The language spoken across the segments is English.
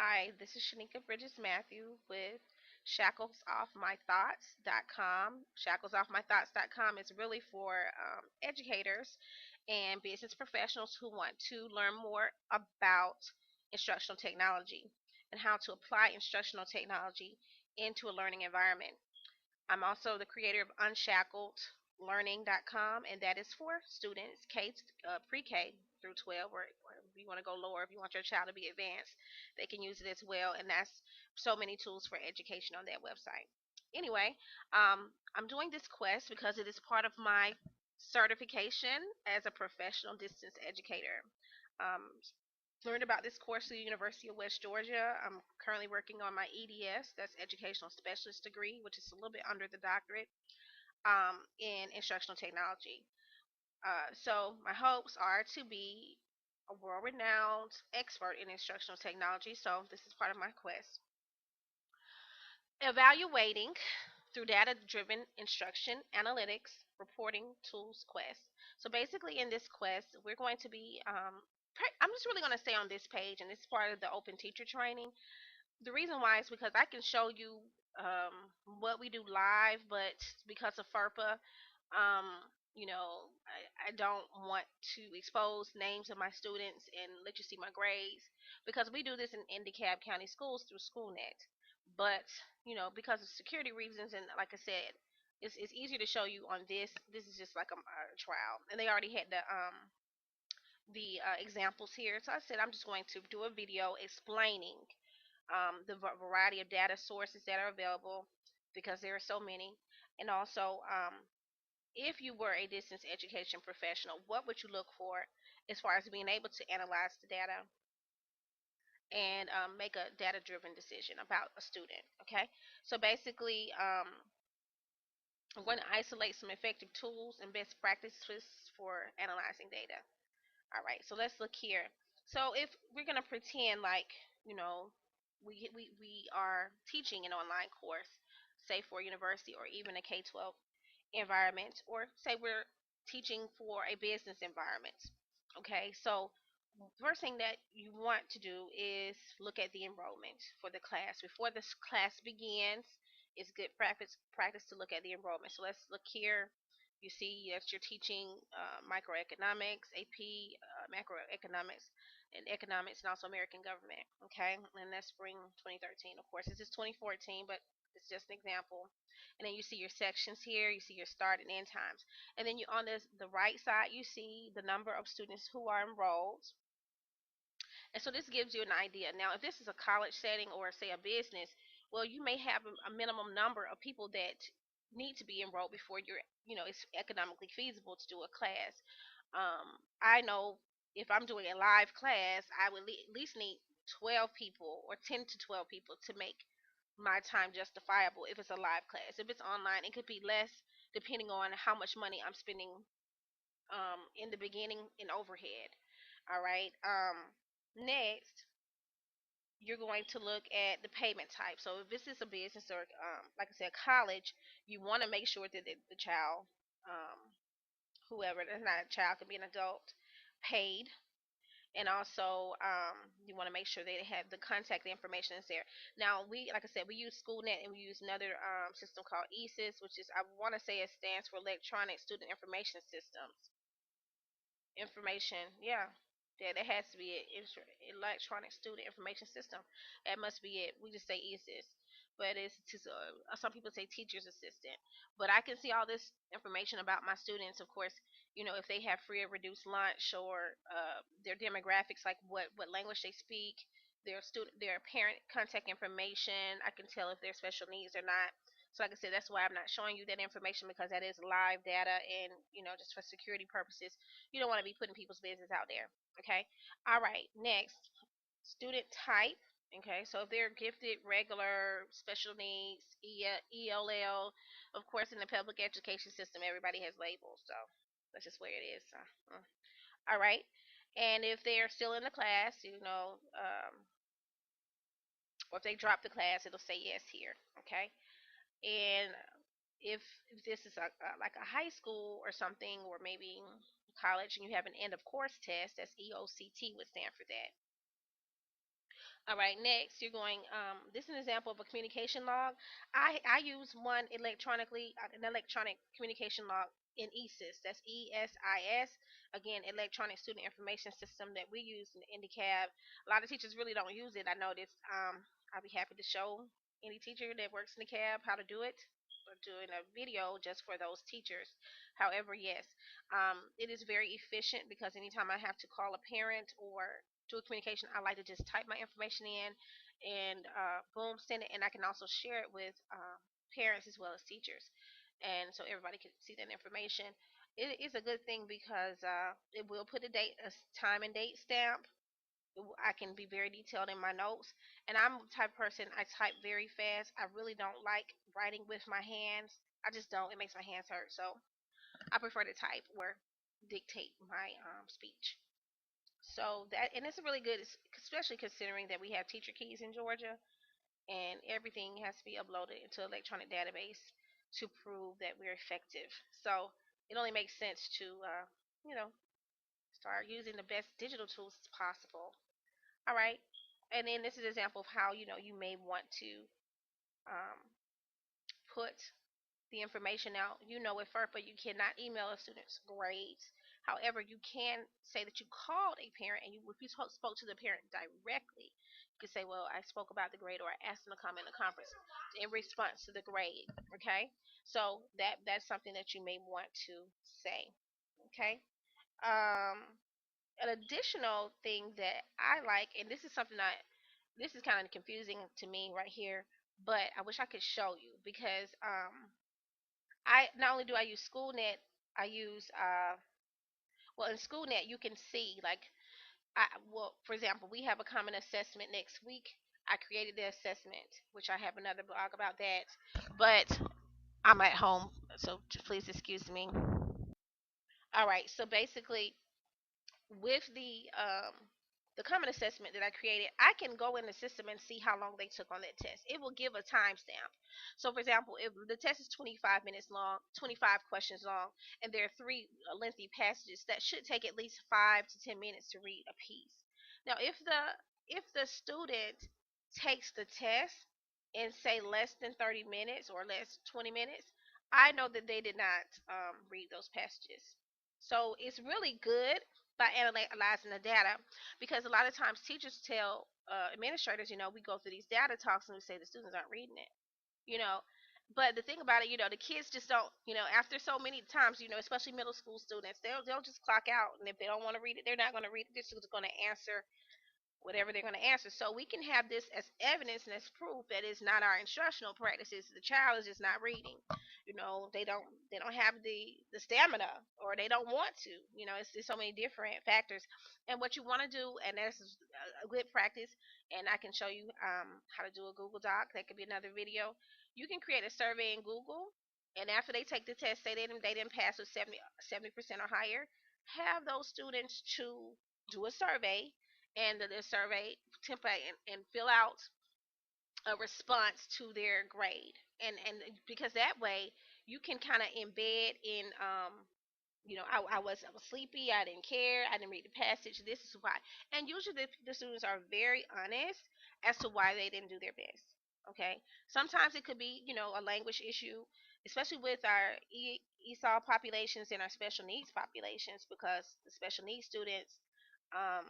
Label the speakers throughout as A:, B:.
A: Hi, this is Shanika Bridges Matthew with shacklesoffmythoughts.com. Shacklesoffmythoughts.com is really for educators and business professionals who want to learn more about instructional technology and how to apply instructional technology into a learning environment. I'm also the creator of unshackledlearning.com, and that is for students pre-K through 12, or if you want to go lower, if you want your child to be advanced, they can use it as well. And that's so many tools for education on that website. Anyway, I'm doing this quest because it is part of my certification as a professional distance educator. Um, Learned about this course through the University of West Georgia. I'm currently working on my EDS, that's Educational Specialist degree, which is a little bit under the doctorate in instructional technology. So my hopes are to be a world-renowned expert in instructional technology. So this is part of my quest. Evaluating through data-driven instruction, analytics, reporting tools quest. So basically, in this quest, we're going to be I'm just really going to stay on this page, and this is part of the open teacher training. The reason why is because I can show you what we do live, but because of FERPA, I don't want to expose names of my students and let you see my grades because we do this in DeKalb County schools through SchoolNet. But because of security reasons, and like I said, it's easier to show you on this. This is just like a trial, and they already had the examples here. So I said I'm just going to do a video explaining the variety of data sources that are available because there are so many. And also, if you were a distance education professional, what would you look for as far as being able to analyze the data and make a data driven decision about a student? Okay, so basically, I'm going to isolate some effective tools and best practices for analyzing data. All right, so let's look here. So if we're gonna pretend like we are teaching an online course, say for a university or even a K-12 environment, or say we're teaching for a business environment. Okay, so first thing that you want to do is look at the enrollment for the class before this class begins. It's good practice to look at the enrollment. So let's look here. You see that you're teaching microeconomics, AP, macroeconomics, and economics, and also American government. Okay, and that's spring 2013. Of course, this is 2014, but it's just an example. And then you see your sections here. You see your start and end times. And then you on the right side, you see the number of students who are enrolled. And so this gives you an idea. Now, if this is a college setting or say a business, well, you may have a minimum number of people that need to be enrolled before it's economically feasible to do a class. I know if I'm doing a live class, I would at least need 12 people or 10 to 12 people to make my time justifiable if it's a live class. If it's online, it could be less depending on how much money I'm spending in the beginning in overhead. All right. Next, you're going to look at the payment type. So if this is a business or, like I said, college, you want to make sure that the child, um, whoever, that's not a child, could be an adult, paid. And also, you want to make sure they have the contact information is there. Now, like I said, we use SchoolNet and we use another system called ESYS, which is, I want to say it stands for Electronic Student Information Systems. Information, yeah. Yeah, that has to be it. Electronic student information system. That must be it. We just say ESIS, but it's just some people say teacher's assistant. But I can see all this information about my students. Of course, if they have free or reduced lunch, or their demographics, like what language they speak, their parent contact information. I can tell if they're special needs or not. So like I said, that's why I'm not showing you that information, because that is live data, and just for security purposes, you don't want to be putting people's business out there. Okay. All right. Next, student type. Okay. So if they're gifted, regular, special needs, ELL, of course, in the public education system, everybody has labels. So that's just where it is. All right. And if they're still in the class, or if they drop the class, it'll say yes here. Okay. And if this is like a high school or something, or maybe college, and you have an end of course test, that's EOCT would stand for that. All right, next you're going. This is an example of a communication log. I use one electronically, an electronic communication log in ESIS. That's ESIS. Again, electronic student information system that we use in the cab. A lot of teachers really don't use it. I noticed. I'll be happy to show any teacher that works in the cab how to do it. Or doing a video just for those teachers. However, yes, it is very efficient because anytime I have to call a parent or do a communication, I like to just type my information in and boom, send it. And I can also share it with parents as well as teachers. And so everybody can see that information. It is a good thing because it will put a date, a time and date stamp. I can be very detailed in my notes. And I'm the type of person, I type very fast. I really don't like writing with my hands. I just don't. It makes my hands hurt. So I prefer to type or dictate my speech. So that, and it's a really good, especially considering that we have teacher keys in Georgia, and everything has to be uploaded into an electronic database to prove that we're effective. So it only makes sense to, you know, start using the best digital tools possible. All right, and then this is an example of how you may want to um, put the information out. You know it first, but you cannot email a student's grades. However, you can say that you called a parent, and if you spoke to the parent directly, you can say, "Well, I spoke about the grade, or I asked them to come in the conference in response to the grade." Okay, so that's something that you may want to say. Okay, um, an additional thing that I like, and this is kind of confusing to me right here, but I wish I could show you because I not only do I use SchoolNet, I use well in SchoolNet you can see like well for example we have a common assessment next week. I created the assessment, which I have another blog about that, but I'm at home, so please excuse me. All right, so basically with the common assessment that I created, I can go in the system and see how long they took on that test. It will give a timestamp. So, for example, if the test is 25 minutes long, 25 questions long, and there are three lengthy passages, that should take at least 5 to 10 minutes to read a piece. Now, if the student takes the test in say less than 30 minutes or less 20 minutes, I know that they did not read those passages. So it's really good by analyzing the data because a lot of times teachers tell administrators, we go through these data talks and we say the students aren't reading it, you know. But the thing about it, the kids just don't, after so many times, especially middle school students, they'll just clock out, and if they don't want to read it, they're not going to read it. They're just going to answer whatever they're going to answer. So we can have this as evidence and as proof that it's not our instructional practices. The child is just not reading. They don't have the stamina, or they don't want to. It's so many different factors. And what you want to do, and that's a good practice, and I can show you how to do a Google Doc. That could be another video. You can create a survey in Google, and after they take the test, say they didn't pass with 70% or higher, have those students to do a survey, and the survey template, and fill out a response to their grade, and because that way you can kind of embed in I was sleepy, I didn't care, I didn't read the passage, this is why. And usually the students are very honest as to why they didn't do their best. Okay, sometimes it could be a language issue, especially with our ESOL populations and our special needs populations, because the special needs students, um,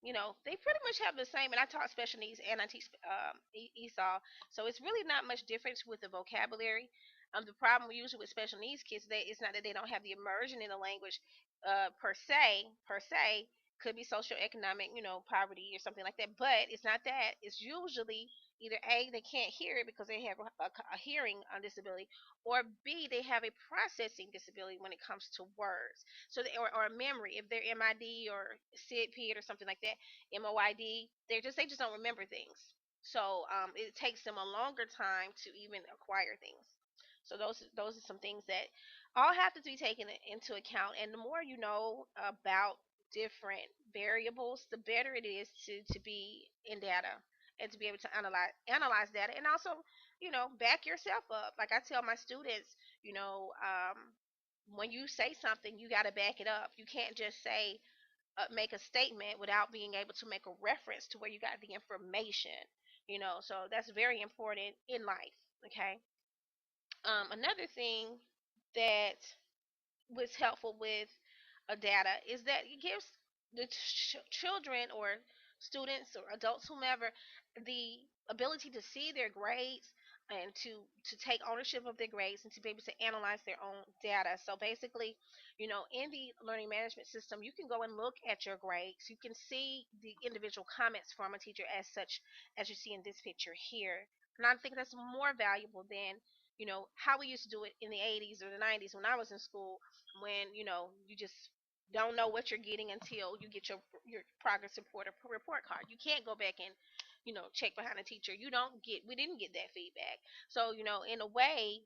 A: they pretty much have the same. And I taught special needs and I teach ESOL, so it's really not much difference with the vocabulary. The problem usually with special needs kids, it's not that they don't have the immersion in the language per se. Could be socioeconomic, poverty or something like that. But it's not that. It's usually either A, they can't hear it because they have a hearing disability, or B, they have a processing disability when it comes to words. So or memory, if they're MID or SIDPID or something like that, MOID, they just don't remember things. So it takes them a longer time to even acquire things. So those are some things that all have to be taken into account. And the more you know about different variables, the better it is to be in data and to be able to analyze data, and also back yourself up. Like I tell my students, when you say something, you got to back it up. You can't just say make a statement without being able to make a reference to where you got the information. So that's very important in life. Okay. Another thing that was helpful with data is that it gives the children or students or adults, whomever, the ability to see their grades and to take ownership of their grades and to be able to analyze their own data. So basically, in the learning management system, you can go and look at your grades. You can see the individual comments from a teacher as such, as you see in this picture here. And I think that's more valuable than how we used to do it in the 80s or the 90s when I was in school, when you just don't know what you're getting until you get your progress report or report card. You can't go back and check behind a teacher. We didn't get that feedback. So in a way,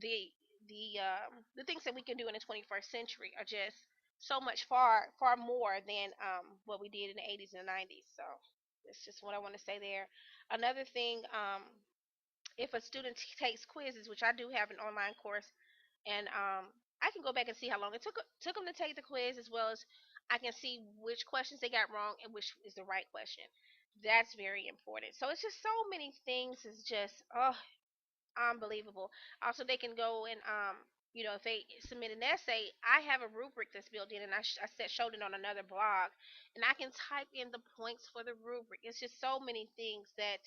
A: the the things that we can do in the 21st century are just so much far more than what we did in the 80s and the 90s. So that's just what I want to say there. Another thing, if a student takes quizzes, which I do have an online course, and I can go back and see how long it took them to take the quiz, as well as I can see which questions they got wrong and which is the right question. That's very important. So it's just so many things. It's just unbelievable. Also, they can go and if they submit an essay, I have a rubric that's built in, and showed it on another blog, and I can type in the points for the rubric. It's just so many things that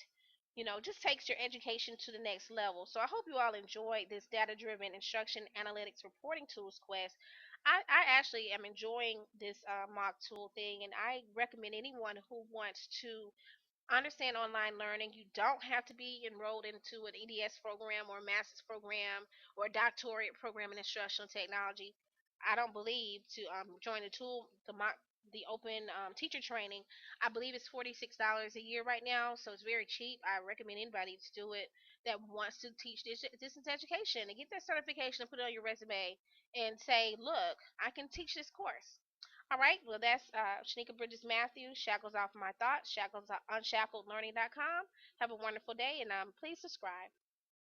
A: just takes your education to the next level. So I hope you all enjoyed this data-driven instruction analytics reporting tools quest. I actually am enjoying this mock tool thing, and I recommend anyone who wants to understand online learning. You don't have to be enrolled into an EDS program or a master's program or a doctorate program in instructional technology. I don't believe to join the tool, the open teacher training. I believe it's $46 a year right now, so it's very cheap. I recommend anybody to do it that wants to teach distance education and get that certification and put it on your resume and say, look, I can teach this course. All right, well, that's Shanika Bridges Matthews, Shackles Off My Thoughts, Shackles Unshackledlearning.com. Have a wonderful day, and please subscribe.